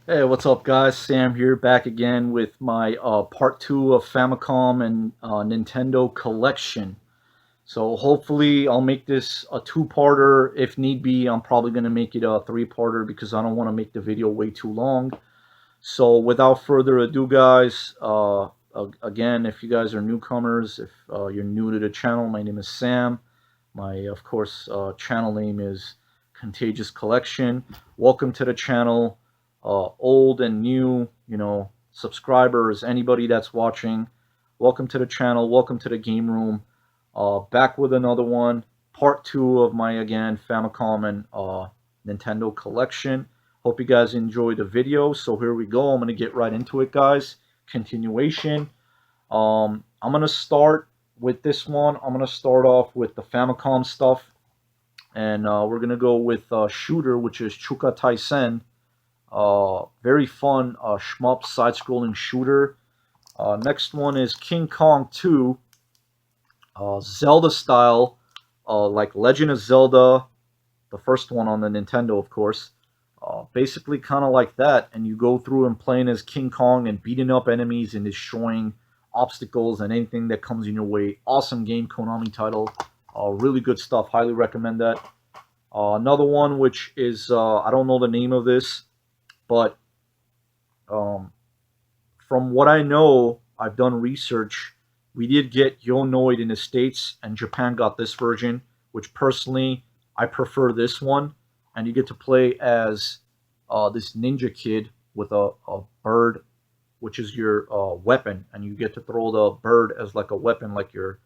Hey, what's up, guys? Sam here, back again with my part two of Famicom and Nintendo collection. So hopefully I'll make this a two-parter. If need be, I'm probably going to make it a three-parter because I don't want to make the video way too long. So without further ado, guys, again, if you guys are newcomers, if you're new to the channel, my name is Sam. My, of course, channel name is Contagious Collection. Welcome to the channel. Old and new, subscribers, anybody that's watching, welcome to the channel. Welcome to the game room. Back with another one, part two of my, again, Famicom and Nintendo collection. Hope you guys enjoy the video. So here we go. I'm going to get right into it, guys. Continuation. I'm going to start with this one. I'm going to start off with the Famicom stuff. And we're going to go with Shooter, which is Chuka Taisen. Very fun shmup side-scrolling shooter. Next one is King Kong 2. Zelda style, like Legend of Zelda, the first one on the Nintendo, of course. Basically kind of like that, and you go through and playing as King Kong and beating up enemies and destroying obstacles and anything that comes in your way. Awesome game, Konami title. Really good stuff. Highly recommend that. Another one, which is, I don't know the name of this, but from what I know, I've done research. We did get Yonoid in the States, and Japan got this version, which personally, I prefer this one. And you get to play as this ninja kid with a bird, which is your weapon. And you get to throw the bird as like a weapon, like you're,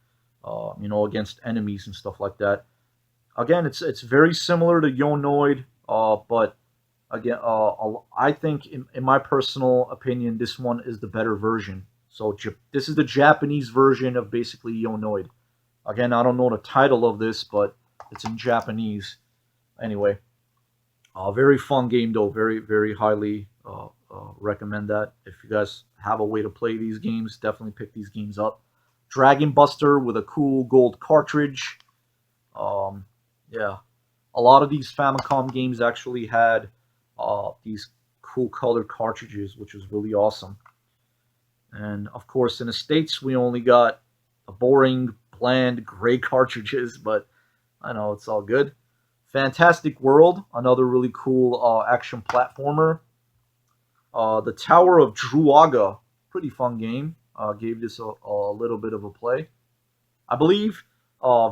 against enemies and stuff like that. Again, it's very similar to Yonoid, but again, I think, in my personal opinion, this one is the better version. So this is the Japanese version of basically Yonoid. Again, I don't know the title of this, but it's in Japanese. Anyway, very fun game though. Very, very highly recommend that. If you guys have a way to play these games, definitely pick these games up. Dragon Buster with a cool gold cartridge. Yeah, a lot of these Famicom games actually had these cool colored cartridges, which was really awesome. And of course, in the States, we only got a boring, bland, gray cartridges, but I know it's all good. Fantastic World, another really cool action platformer. The Tower of Druaga, pretty fun game. Gave this a little bit of a play. I believe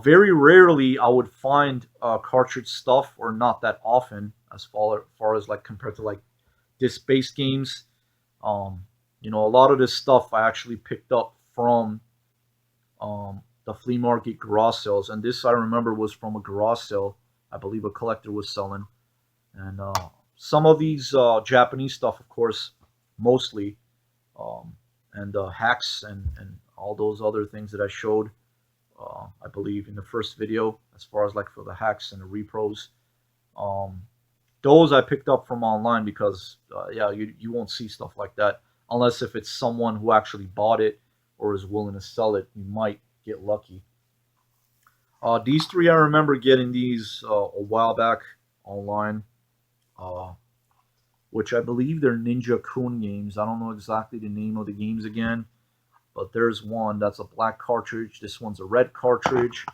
very rarely I would find cartridge stuff, or not that often, as far as like compared to like disc-based games. A lot of this stuff I actually picked up from the flea market garage sales, and this I remember was from a garage sale. I believe a collector was selling, and some of these Japanese stuff, of course, mostly, and hacks and all those other things that I showed. I believe in the first video, as far as like for the hacks and the repros. Those I picked up from online because, yeah, you won't see stuff like that unless if it's someone who actually bought it or is willing to sell it. You might get lucky. These three, I remember getting these a while back online, uh, which I believe they're Ninja Kun games. I don't know exactly the name of the games again, but there's one that's a black cartridge. This one's a red cartridge,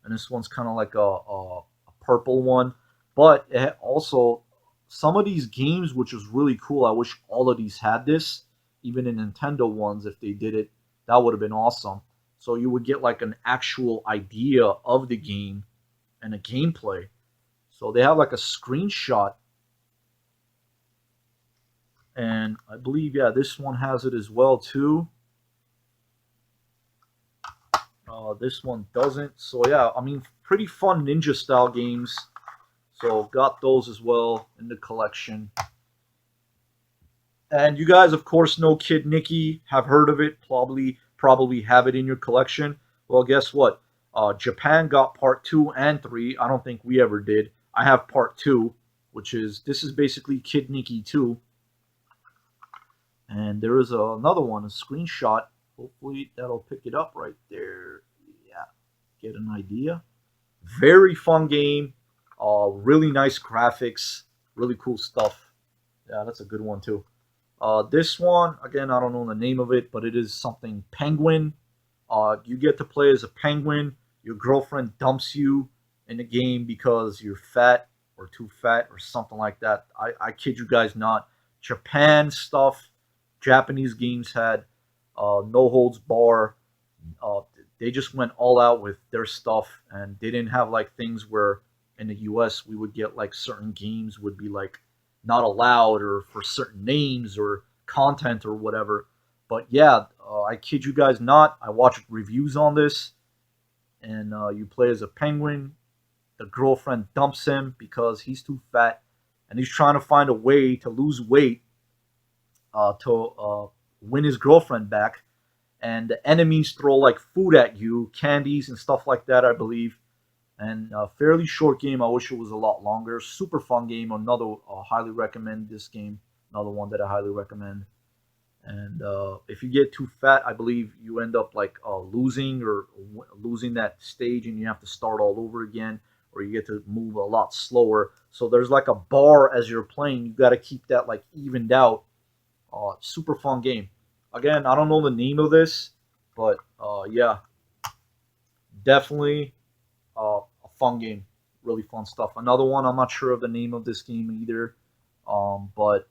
and this one's kind of like a purple one. But it also, some of these games, which is really cool. I wish all of these had this, even in Nintendo ones. If they did it, that would have been awesome. So you would get like an actual idea of the game and a gameplay. So they have like a screenshot, and I believe, yeah, this one has it as well too. This one doesn't. So yeah, I mean, pretty fun ninja style games. So got those as well in the collection. And you guys, of course, know Kid Nicky. Have heard of it. Probably have it in your collection. Well, guess what? Japan got part 2 and 3. I don't think we ever did. I have part 2, which is, this is basically Kid Nicky 2. And there is another one, a screenshot. Hopefully that'll pick it up right there. Yeah, get an idea. Very fun game. Really nice graphics. Really cool stuff. Yeah, that's a good one too. This one, again, I don't know the name of it, but it is something penguin. You get to play as a penguin. Your girlfriend dumps you in the game because you're fat or too fat or something like that. I kid you guys not. Japan stuff, Japanese games had no holds bar. Uh, they just went all out with their stuff, and they didn't have like things where in the U.S. we would get like certain games would be like not allowed or for certain names or content or whatever. But yeah, I kid you guys not. I watched reviews on this, and you play as a penguin. The girlfriend dumps him because he's too fat, and he's trying to find a way to lose weight to win his girlfriend back. And the enemies throw like food at you, candies and stuff like that, I believe. And a fairly short game. I wish it was a lot longer. Super fun game. Another highly recommend this game. Another one that I highly recommend. And if you get too fat, I believe you end up like losing or losing that stage, and you have to start all over again, or you get to move a lot slower. So there's like a bar as you're playing. You got to keep that like evened out. Super fun game. Again, I don't know the name of this, but yeah, definitely a fun game. Really fun stuff. Another one, I'm not sure of the name of this game either, but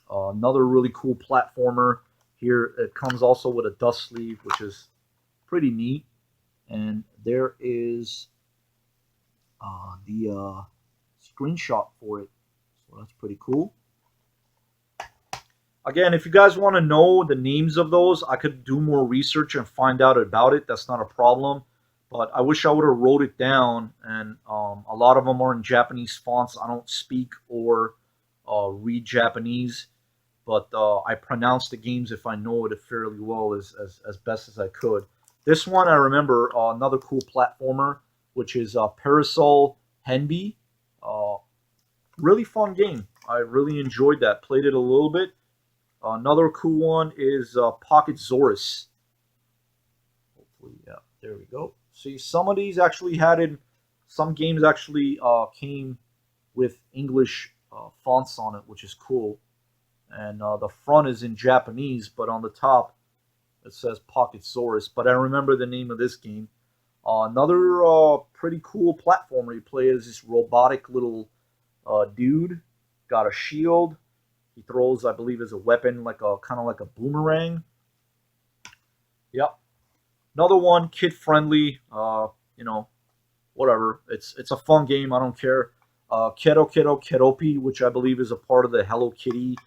another really cool platformer. Here it comes also with a dust sleeve, which is pretty neat. And there is the screenshot for it. So that's pretty cool. Again, if you guys want to know the names of those, I could do more research and find out about it. That's not a problem. But I wish I would have wrote it down. And a lot of them are in Japanese fonts. I don't speak or read Japanese, but I pronounce the games if I know it fairly well as best as I could. This one I remember another cool platformer, which is Parasol Henby. Uh, really fun game. I really enjoyed that. Played it a little bit. Another cool one is Pocket Zorus. Hopefully, yeah, there we go. See, some of these actually had it. Some games actually came with English fonts on it, which is cool. And the front is in Japanese, but on the top it says Pocket Zorus. But I remember the name of this game. Another pretty cool platformer. You play as this robotic little dude. Got a shield. He throws, I believe, as a weapon, like a kind of like a boomerang. Yep. Another one, kid friendly. You know, whatever. It's a fun game. I don't care. Keropi, which I believe is a part of the Hello Kitty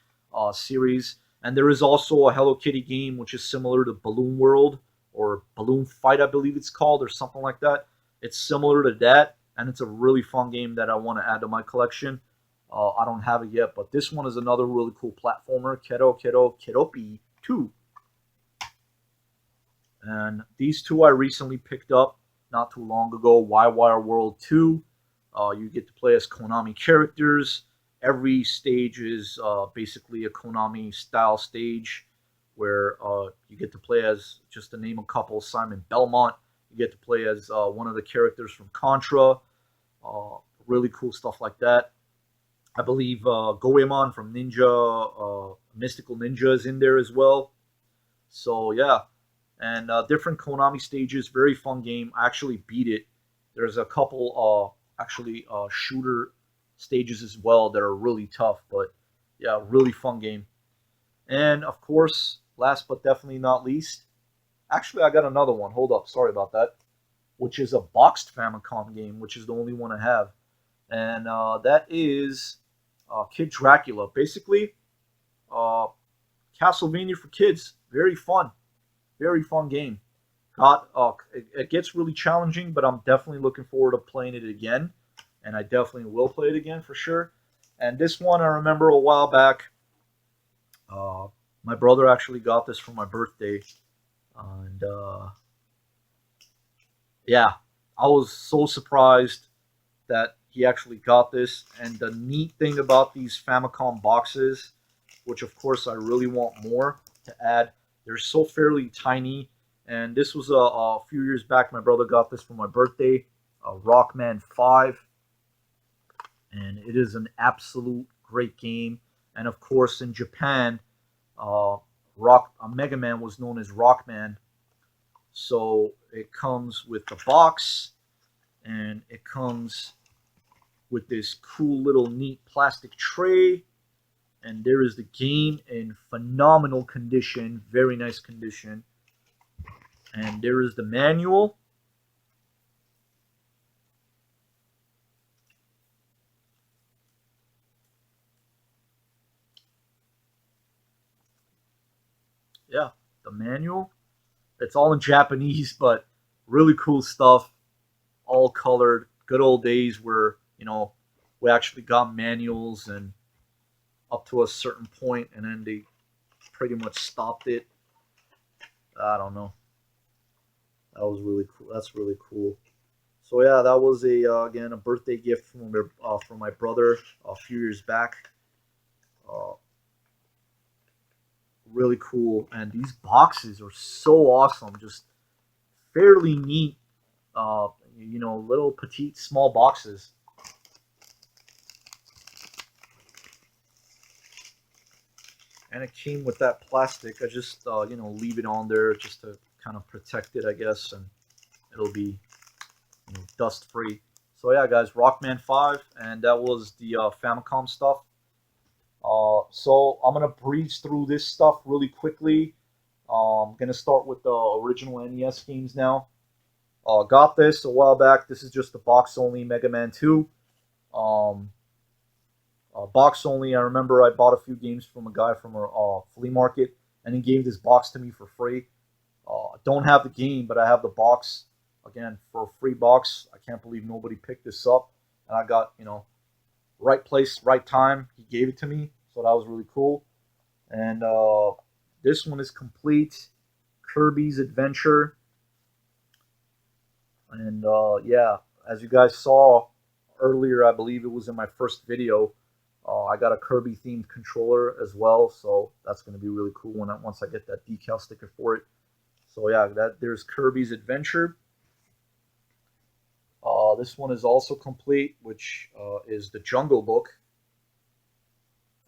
series, and there is also a Hello Kitty game which is similar to Balloon World or Balloon Fight, I believe it's called, or something like that. It's similar to that, and it's a really fun game that I want to add to my collection. I don't have it yet, but this one is another really cool platformer, Keropi 2. And these two I recently picked up not too long ago. Wire World 2. You get to play as Konami characters. Every stage is basically a Konami style stage where you get to play as, just to name a couple, Simon Belmont. You get to play as one of the characters from Contra. Really cool stuff like that. I believe Goemon from Mystical Ninja is in there as well. So yeah, and different Konami stages. Very fun game. I actually beat it. There's a couple shooter stages as well that are really tough, but yeah, really fun game. And of course, last but definitely not least, actually I got another one. Hold up, sorry about that. Which is a boxed Famicom game, which is the only one I have, and that is Kid Dracula. Basically, uh, Castlevania for kids. Very fun game. It gets really challenging, but I'm definitely looking forward to playing it again, and I definitely will play it again for sure. And this one I remember a while back. Uh, my brother actually got this for my birthday, and yeah, I was so surprised that he actually got this. And the neat thing about these Famicom boxes, which of course I really want more to add, they're so fairly tiny. And this was a few years back. My brother got this for my birthday, Rockman 5, and it is an absolute great game. And of course, in Japan, Mega Man was known as Rockman. So it comes with the box, and it comes with this cool little neat plastic tray. And there is the game in phenomenal condition, very nice condition. And there is the manual. Yeah, the manual. It's all in Japanese, but really cool stuff. All colored. Good old days where we actually got manuals and up to a certain point, and then they pretty much stopped it. I don't know. That was really cool. That's really cool. So yeah, that was a birthday gift from my brother a few years back. Uh, really cool, and these boxes are so awesome. Just fairly neat. Uh, little petite small boxes. And it came with that plastic. I just leave it on there just to kind of protect it, I guess, and it'll be dust free. So yeah, guys, Rockman 5, and that was the Famicom stuff. So I'm gonna breeze through this stuff really quickly. I'm gonna start with the original NES games now. Got this a while back. This is just the box only Mega Man 2. Um, Box only. I remember I bought a few games from a guy from a flea market, and he gave this box to me for free. I don't have the game, but I have the box. Again, for a free box. I can't believe nobody picked this up, and I got right place, right time. He gave it to me, so that was really cool. And this one is complete. Kirby's Adventure, and yeah, as you guys saw earlier, I believe it was in my first video. I got a Kirby themed controller as well, so that's going to be really cool once I get that decal sticker for it. So yeah, there's Kirby's Adventure. This one is also complete, which is the Jungle Book.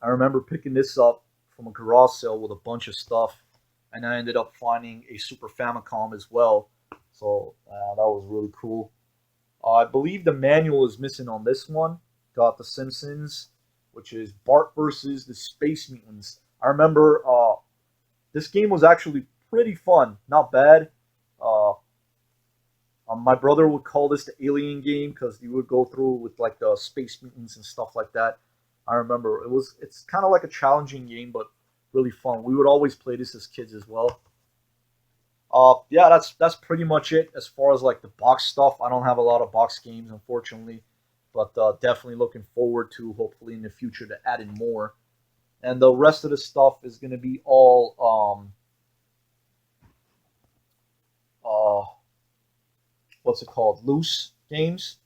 I remember picking this up from a garage sale with a bunch of stuff, and I ended up finding a Super Famicom as well. So that was really cool. I believe the manual is missing on this one. Got The Simpsons, which is Bart versus the Space Mutants. I remember this game was actually pretty fun, not bad. Uh, my brother would call this the alien game because you would go through with like the space mutants and stuff like that. I remember it's kind of like a challenging game, but really fun. We would always play this as kids as well. Yeah, that's pretty much it as far as like the box stuff. I don't have a lot of box games, unfortunately, but definitely looking forward to hopefully in the future to add in more. And the rest of the stuff is going to be all uh, what's it called, loose games.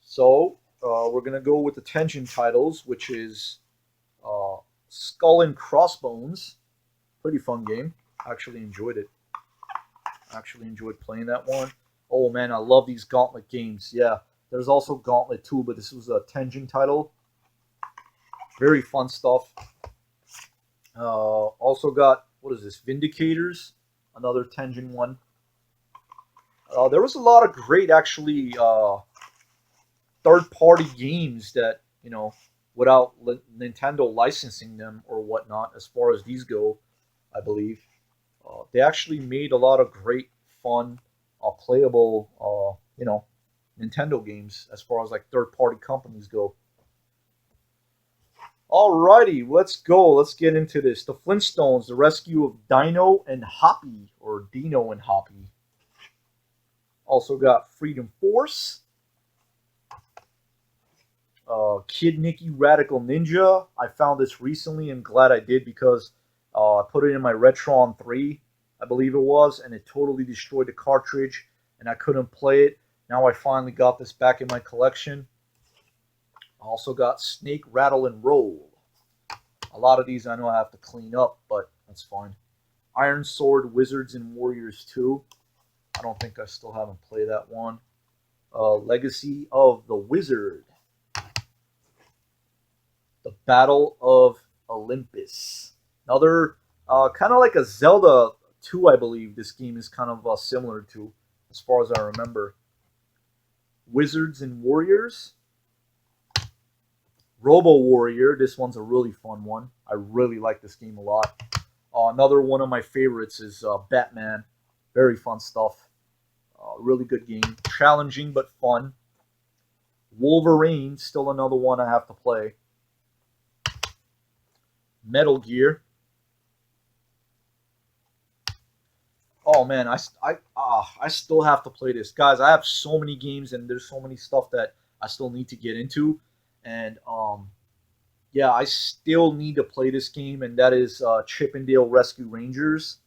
So we're going to go with the Tension titles, which is uh, Skull and Crossbones. Pretty fun game. Actually enjoyed it. Actually enjoyed playing that one. Oh man, I love these Gauntlet games. Yeah, there's also Gauntlet 2, but this was a Tengen title. Very fun stuff. Also got, what is this, Vindicators, another Tengen one. There was a lot of great, actually, third-party games that, without Nintendo licensing them or whatnot, as far as these go, I believe. They actually made a lot of great, fun, playable, Nintendo games as far as like third-party companies go. Alrighty, let's go. Let's get into this. The Flintstones, the rescue of Dino and Hoppy, or Dino and Hoppy. Also got Freedom Force, Kid Nicky Radical Ninja. I found this recently and glad I did because I put it in my Retron 3, I believe it was, and it totally destroyed the cartridge and I couldn't play it. Now I finally got this back in my collection. I also got Snake, Rattle, and Roll. A lot of these I know I have to clean up, but that's fine. Iron Sword, Wizards and Warriors 2. I don't think I still haven't played that one. Legacy of the Wizard. The Battle of Olympus. Another kind of like a Zelda 2, I believe this game is kind of similar to, as far as I remember. Wizards and Warriors. Robo Warrior. This one's a really fun one. I really like this game a lot. Another one of my favorites is Batman. Very fun stuff. Really good game. Challenging but fun. Wolverine. Still another one I have to play. Metal Gear. Oh man, I still have to play this, guys. I have so many games and there's so many stuff that I still need to get into, and yeah, I still need to play this game, and that is Chippendale Rescue Rangers.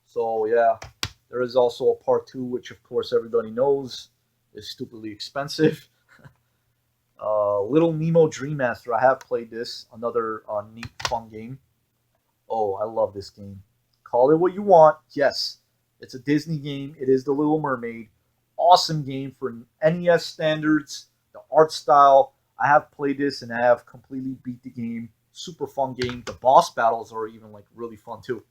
So yeah, there is also a part two, which of course everybody knows is stupidly expensive. Little Nemo Dream Master. I have played this. Another neat, fun game. Oh, I love this game. Call it what you want. Yes, it's a Disney game. It is The Little Mermaid. Awesome game for NES standards. The art style. I have played this and I have completely beat the game. Super fun game. The boss battles are even like really fun too.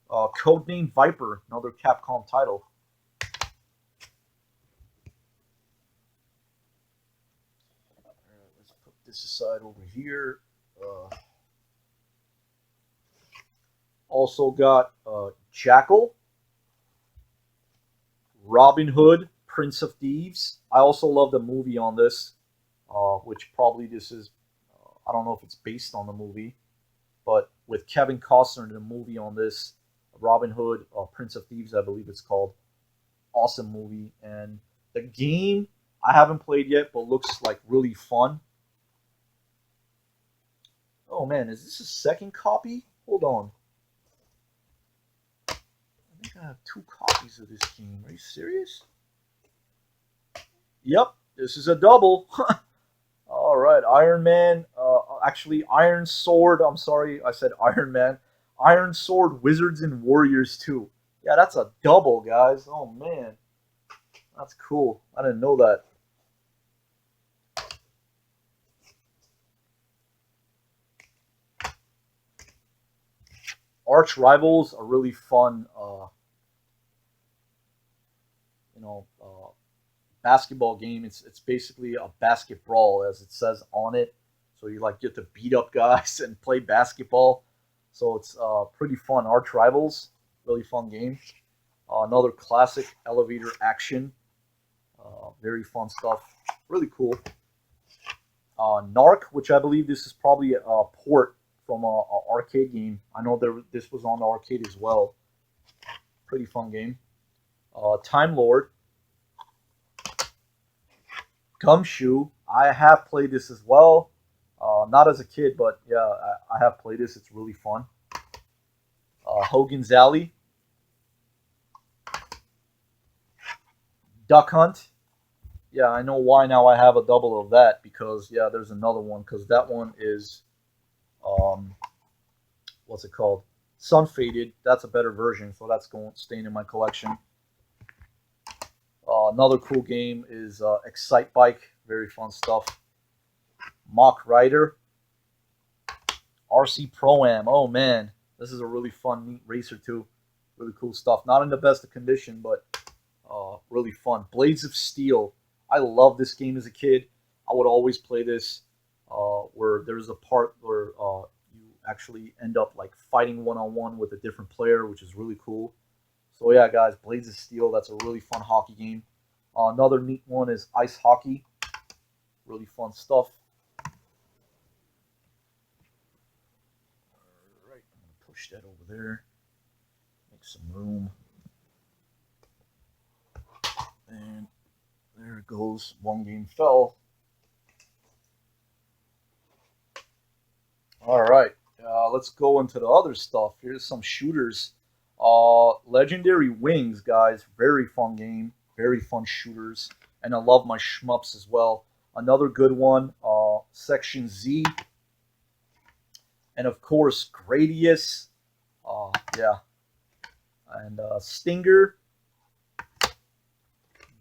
Codename Viper, another Capcom title. Let's put this aside over here. Also got Jackal, Robin Hood, Prince of Thieves. I also love the movie on this, which probably this is, I don't know if it's based on the movie, but with Kevin Costner in the movie on this, Robin Hood, Prince of Thieves, I believe it's called. Awesome movie. And the game I haven't played yet, but looks like really fun. Oh man, is this a second copy? Hold on. I think I have two copies of this game. Are you serious? Yep, this is a double. All right, Iron Man. Actually, Iron Sword. I'm sorry, I said Iron Man. Iron Sword, Wizards and Warriors 2. Yeah, that's a double, guys. Oh man, that's cool. I didn't know that. Arch Rivals, a really fun, basketball game. It's basically a basket brawl, as it says on it. So you like get to beat up guys and play basketball. So it's pretty fun. Arch Rivals, really fun game. Another classic elevator action. Very fun stuff. Really cool. Narc, which I believe this is probably a port from a arcade game. I know this was on the arcade as well. Pretty fun game. Time Lord, Gumshoe. I have played this as well. Not as a kid, but yeah, I have played this. It's really fun. Hogan's Alley, Duck Hunt. Yeah, I know why now I have a double of that because yeah, there's another one because that one is um, what's it called? Sun Faded. That's a better version, so that's going staying in my collection. Another cool game is Excite Bike. Very fun stuff. Mock Rider, RC Pro Am. Oh man, this is a really fun, neat racer too. Really cool stuff. Not in the best of condition, but really fun. Blades of Steel. I love this game as a kid. I would always play this. Where there's a part where you actually end up like fighting one on one with a different player, which is really cool. So yeah, guys, Blades of Steel. That's a really fun hockey game. Another neat one is Ice Hockey. Really fun stuff. All right, I'm gonna push that over there. Make some room. And there it goes. One game fell. All right, let's go into the other stuff. Here's some shooters. Legendary Wings, guys. Very fun game. Very fun shooters. And I love my shmups as well. Another good one, Section Z. And of course, Gradius. Yeah. And Stinger.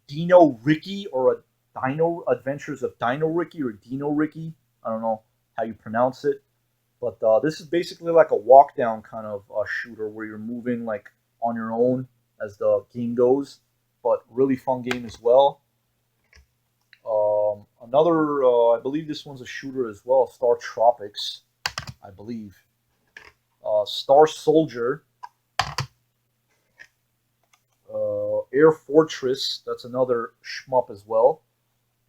Dino Ricky or a Dino Adventures of Dino Ricky or Dino Ricky. I don't know how you pronounce it. But this is basically like a walk down kind of shooter where you're moving like on your own as the game goes. But really fun game as well. Another, I believe this one's a shooter as well. Star Tropics, I believe. Star Soldier, Air Fortress. That's another shmup as well.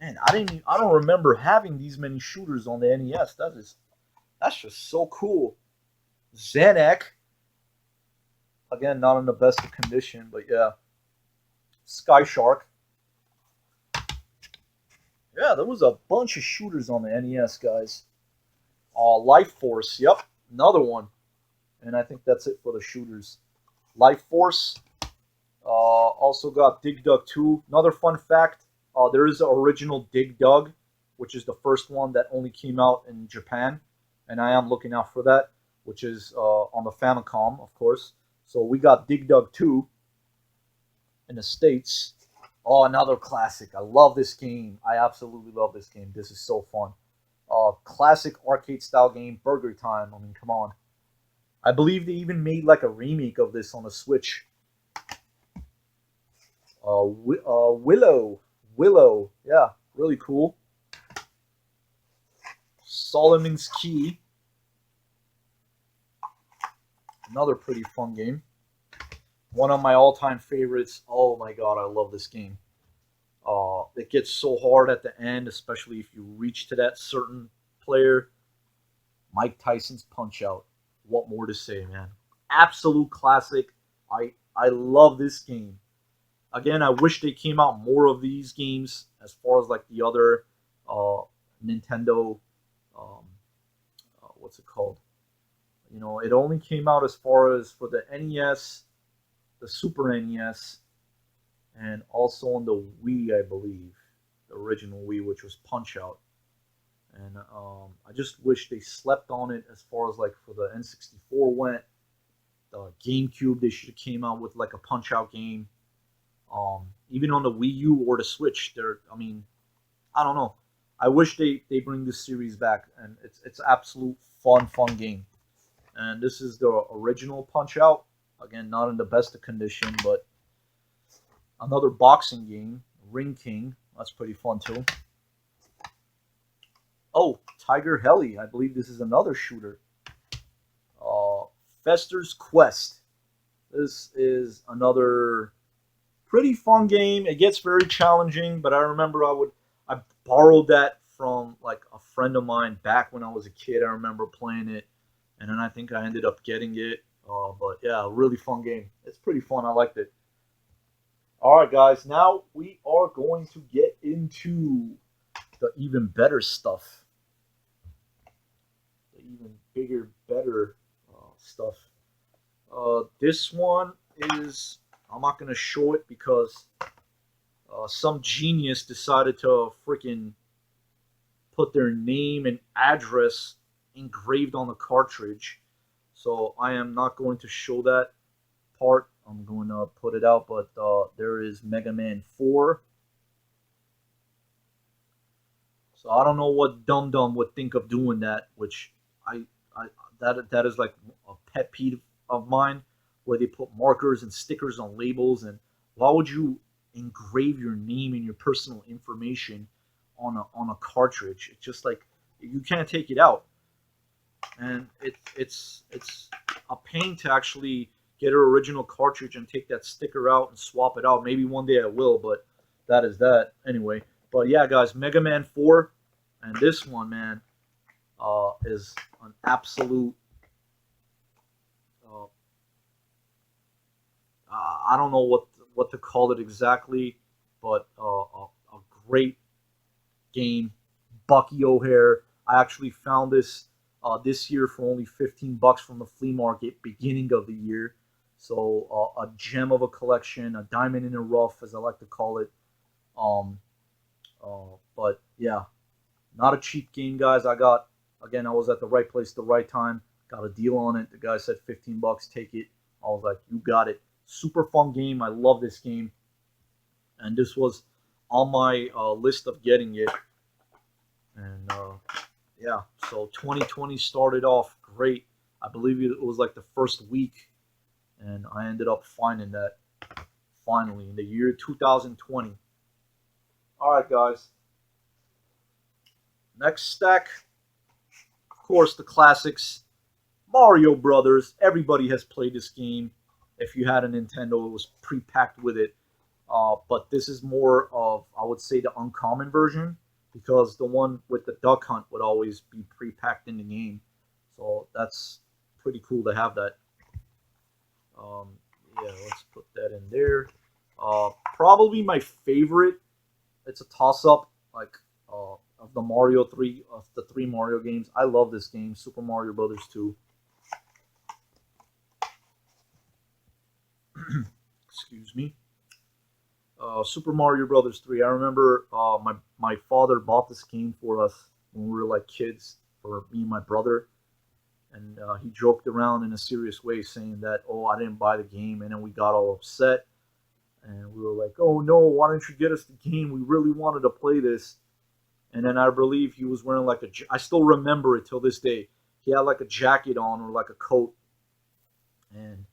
Man, I don't remember having these many shooters on the NES. That's just so cool. Xanac, again, not in the best of condition, but yeah. Sky Shark. Yeah, there was a bunch of shooters on the NES, guys. Life Force, yep, another one. And I think that's it for the shooters. Life Force. Also got Dig Dug 2. Another fun fact, there is an original Dig Dug, which is the first one that only came out in Japan. And I am looking out for that, which is on the Famicom, of course. So we got Dig Dug 2 in the States. Oh, another classic. I love this game. I absolutely love this game. This is so fun. Classic arcade style game, Burger Time. I mean, come on. I believe they even made like a remake of this on the Switch. Willow. Yeah, really cool. Solomon's Key. Another pretty fun game. One of my all-time favorites. Oh my god, I love this game. It gets so hard at the end, especially if you reach to that certain player. Mike Tyson's Punch Out. What more to say, man? Absolute classic. I love this game. Again, I wish they came out more of these games as far as like the other Nintendo. Um, what's it called? You know, it only came out as far as for the NES, the Super NES, and also on the Wii, I believe, the original Wii, which was Punch Out. And I just wish they slept on it as far as like for the N64 went. The GameCube, they should have came out with like a Punch Out game. Even on the Wii U or the Switch, I mean, I don't know. I wish they bring this series back, and it's absolute fun game. And this is the original Punch Out. Again, not in the best of condition, but another boxing game, Ring King. That's pretty fun too. Oh, Tiger Heli. I believe this is another shooter. Uh, Fester's Quest. This is another pretty fun game. It gets very challenging, but I remember I borrowed that from like a friend of mine back when I was a kid. I remember playing it, and then I think I ended up getting it. But yeah, really fun game. It's pretty fun. I liked it. All right, guys. Now we are going to get into the even better stuff, the even bigger, better stuff. This one is, I'm not going to show it because some genius decided to freaking put their name and address engraved on the cartridge. So I am not going to show that part. I'm going to put it out, but there is Mega Man 4. So I don't know what dum dum would think of doing that, which I that is like a pet peeve of mine, where they put markers and stickers on labels. And why would you engrave your name and your personal information on a cartridge? It's just like you can't take it out, and it's a pain to actually get an original cartridge and take that sticker out and swap it out. Maybe one day I will, but that is that anyway. But yeah, guys, Mega Man 4, and this one, man, is an absolute. Uh, I don't know what to call it exactly, but a great game. Bucky O'Hare. I actually found this this year for only $15 from the flea market, beginning of the year. So a gem of a collection, a diamond in the rough, as I like to call it. Um, but yeah, not a cheap game, guys. I was at the right place at the right time. Got a deal on it. The guy said $15, take it. I was like, you got it. Super fun game. I love this game, and this was on my list of getting it. And yeah, so 2020 started off great. I believe it was like the first week, and I ended up finding that finally in the year 2020. All right, guys. Next stack, of course, the classics. Mario Brothers. Everybody has played this game. If you had a Nintendo, it was pre-packed with it. But this is more of, I would say, the uncommon version because the one with the duck hunt would always be pre-packed in the game. So that's pretty cool to have that. Um, yeah, let's put that in there. Probably my favorite. It's a toss-up, like of the Mario three of the three Mario games. I love this game, Super Mario Brothers 2. Excuse me. Super Mario Brothers 3. I remember my father bought this game for us when we were like kids, for me and my brother, and he joked around in a serious way, saying that, "Oh, I didn't buy the game," and then we got all upset, and we were like, "Oh no, why didn't you get us the game? We really wanted to play this." And then I believe he was wearing like I still remember it till this day. He had like a jacket on or like a coat, and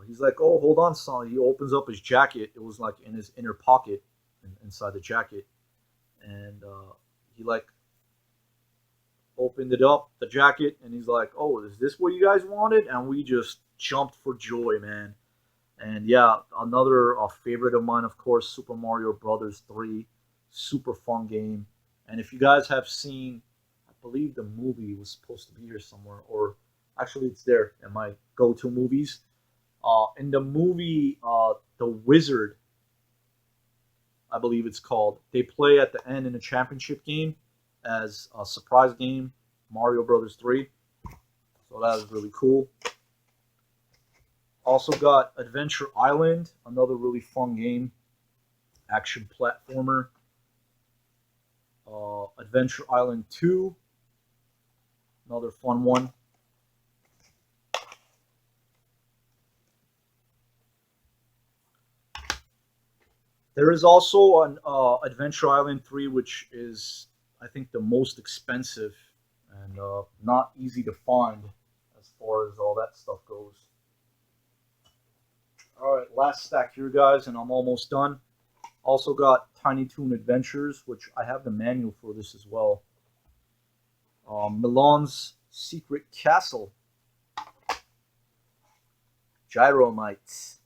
he's like, "Oh, hold on, son." He opens up his jacket. It was like in his inner pocket, inside the jacket, and he like opened it up, the jacket, and he's like, "Oh, is this what you guys wanted?" And we just jumped for joy, man. And yeah, another favorite of mine, of course, Super Mario Brothers 3, super fun game. And if you guys have seen, I believe the movie was supposed to be here somewhere, or actually it's there in my go-to movies. In the movie, The Wizard, I believe it's called. They play at the end in a championship game as a surprise game, Mario Brothers 3. So that is really cool. Also got Adventure Island, another really fun game, action platformer. Adventure Island 2, another fun one. There is also an Adventure Island 3, which is, I think, the most expensive and not easy to find as far as all that stuff goes. All right, last stack here, guys, and I'm almost done. Also got Tiny Toon Adventures, which I have the manual for this as well. Milan's Secret Castle, Gyromites,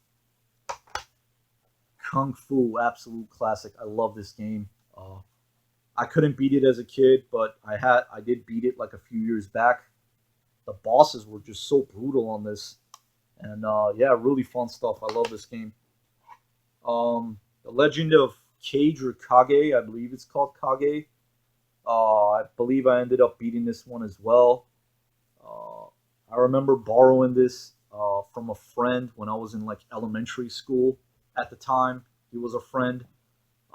Kung Fu, absolute classic. I love this game. I couldn't beat it as a kid, but I did beat it like a few years back. The bosses were just so brutal on this, and yeah, really fun stuff. I love this game. The Legend of Cage or Kage, I believe it's called Kage. I believe I ended up beating this one as well. Uh, I remember borrowing this from a friend when I was in like elementary school at the time. He was a friend.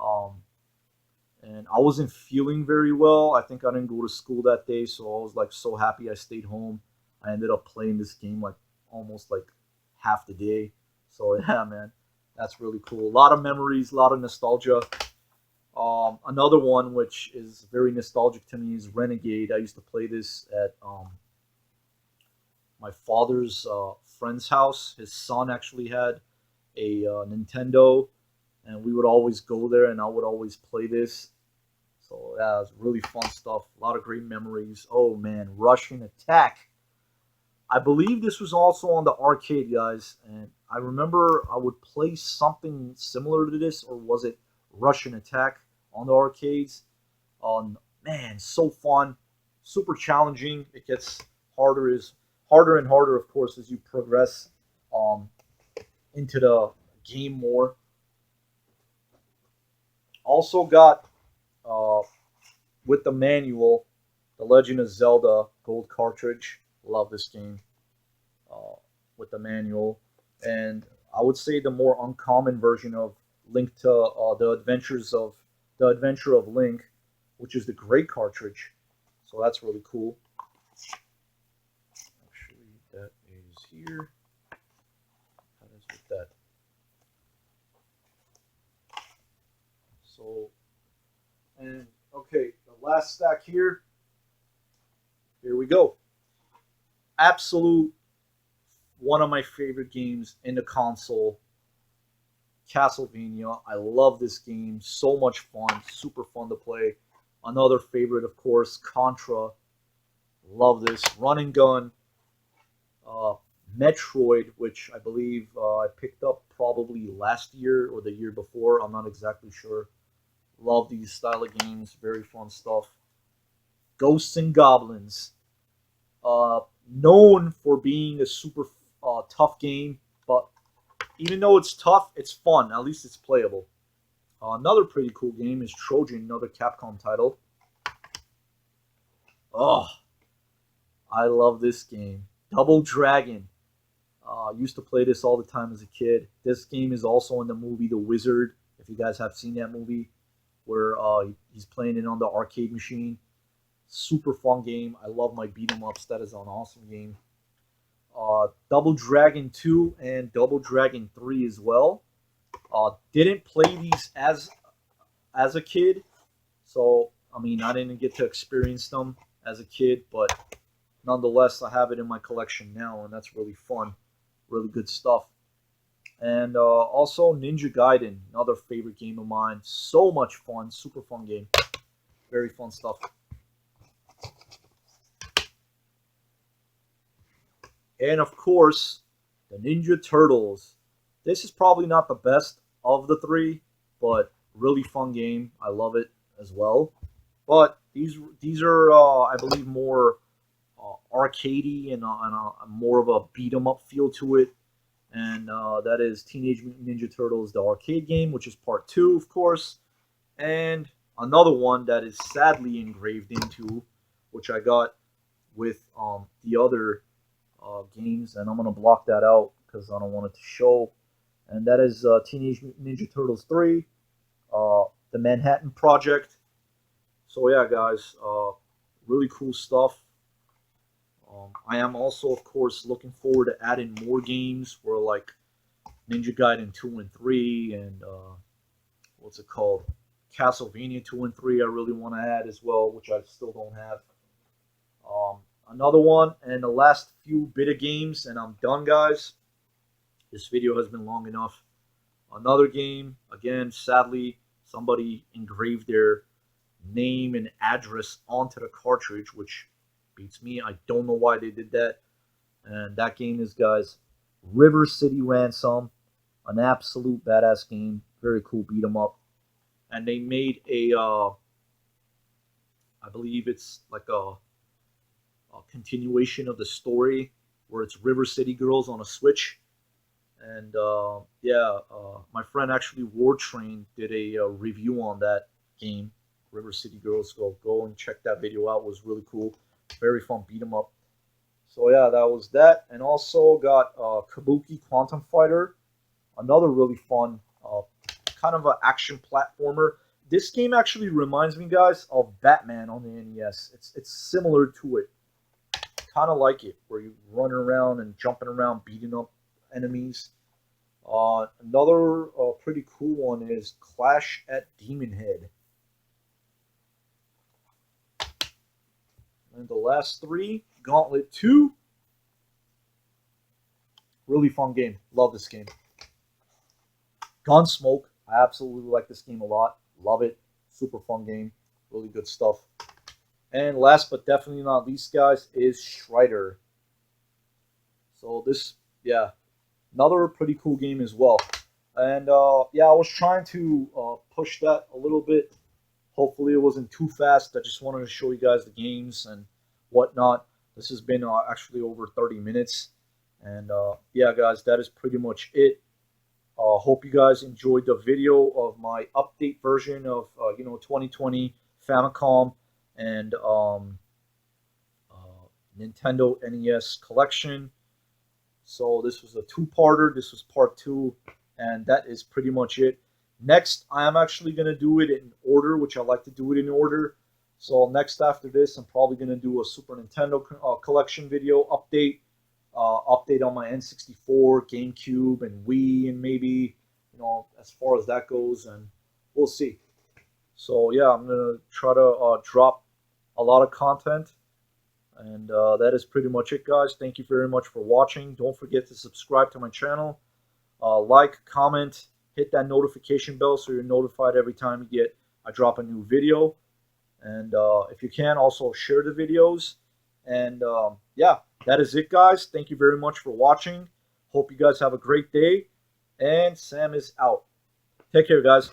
Um, and I wasn't feeling very well. I think I didn't go to school that day, so I was like so happy I stayed home. I ended up playing this game like almost like half the day. So yeah, man, that's really cool. A lot of memories, a lot of nostalgia. Another one which is very nostalgic to me is Renegade. I used to play this at my father's friend's house. His son actually had a Nintendo, and we would always go there, and I would always play this. So yeah, it's really fun stuff. A lot of great memories. Oh man, Russian Attack. I believe this was also on the arcade, guys, and I remember I would play something similar to this, or was it Russian Attack on the arcades? On Man, so fun, super challenging. It gets harder and harder, of course, as you progress um, into the game more. Also got uh, with the manual, The Legend of Zelda Gold cartridge. Love this game uh, with the manual, and I would say the more uncommon version of Link to the Adventure of Link, which is the Great cartridge. So that's really cool. Actually, that is here. That is with that. So, and okay, the last stack here. Here we go. absolute one of my favorite games in the console, Castlevania. I love this game. So much fun. Super fun to play. Another favorite, of course, Contra. Love this. Run and gun. Uh, Metroid, which I believe I picked up probably last year or the year before. I'm not exactly sure. Love these style of games. Very fun stuff. Ghosts and Goblins. Uh, Known for being a super tough game, but even though it's tough, it's fun. At least it's playable. Another pretty cool game is Trojan, another Capcom title. Oh, I love this game. Double Dragon. Used to play this all the time as a kid. This game is also in the movie The Wizard. If you guys have seen that movie, where he's playing it on the arcade machine. Super fun game. I love my beat 'em ups. That is an awesome game. Double Dragon 2 and Double Dragon 3 as well. Didn't play these as a kid, so I mean I didn't get to experience them as a kid, but nonetheless I have it in my collection now, and that's really fun, really good stuff. And also Ninja Gaiden, another favorite game of mine. So much fun, super fun game, very fun stuff. And of course, the Ninja Turtles. This is probably not the best of the three, but really fun game. I love it as well. But these are, I believe, more arcadey and more of a beat 'em up feel to it. And that is Teenage Mutant Ninja Turtles, the arcade game, which is part two, of course. And another one that is sadly engraved into, which I got with the other games, and I'm gonna block that out because I don't want it to show. And that is Teenage Mutant Ninja Turtles 3, the Manhattan Project. So yeah, guys, really cool stuff. I am also, of course, looking forward to adding more games for like Ninja Gaiden 2 and 3, and what's it called? Castlevania 2 and 3. I really want to add as well, which I still don't have. Another one, and the last few bit of games, and I'm done, guys. This video has been long enough. Another game, again, sadly, somebody engraved their name and address onto the cartridge, which beats me. I don't know why they did that. And that game is, guys, River City Ransom, an absolute badass game. Very cool beat 'em up. And they made I believe it's like a continuation of the story where it's River City Girls on a Switch. And my friend actually War Train did a review on that game, River City Girls. So go and check that video out. It was really cool, very fun beat 'em up. So yeah, that was that, and also got Kabuki Quantum Fighter, another really fun kind of an action platformer. This game actually reminds me, guys, of Batman on the NES. It's similar to it, kind of like it, where you run around and jumping around, beating up enemies. Another pretty cool one is Clash at Demon Head. And the last three, Gauntlet 2. Really fun game. Love this game. Gunsmoke. I absolutely like this game a lot. Love it. Super fun game. Really good stuff. And last but definitely not least, guys, is Strider. So this, yeah, another pretty cool game as well. And yeah, I was trying to push that a little bit. Hopefully it wasn't too fast. I just wanted to show you guys the games and whatnot. This has been actually over 30 minutes. And yeah, guys, that is pretty much it. Hope you guys enjoyed the video of my update version of 2020 Famicom and Nintendo NES collection. So this was a two-parter. This was part two, and that is pretty much it. Next, I am actually going to do it in order, which I like to do it in order. So next after this, I'm probably going to do a Super Nintendo collection video update. Update on my N64, GameCube, and Wii, and maybe, as far as that goes, and we'll see. So yeah, I'm going to try to drop a lot of content, And that is pretty much it, guys. Thank you very much for watching. Don't forget to subscribe to my channel, like, comment, hit that notification bell so you're notified every time I drop a new video. And if you can, also share the videos. And yeah, that is it, guys. Thank you very much for watching. Hope you guys have a great day. And Sam is out. Take care, guys.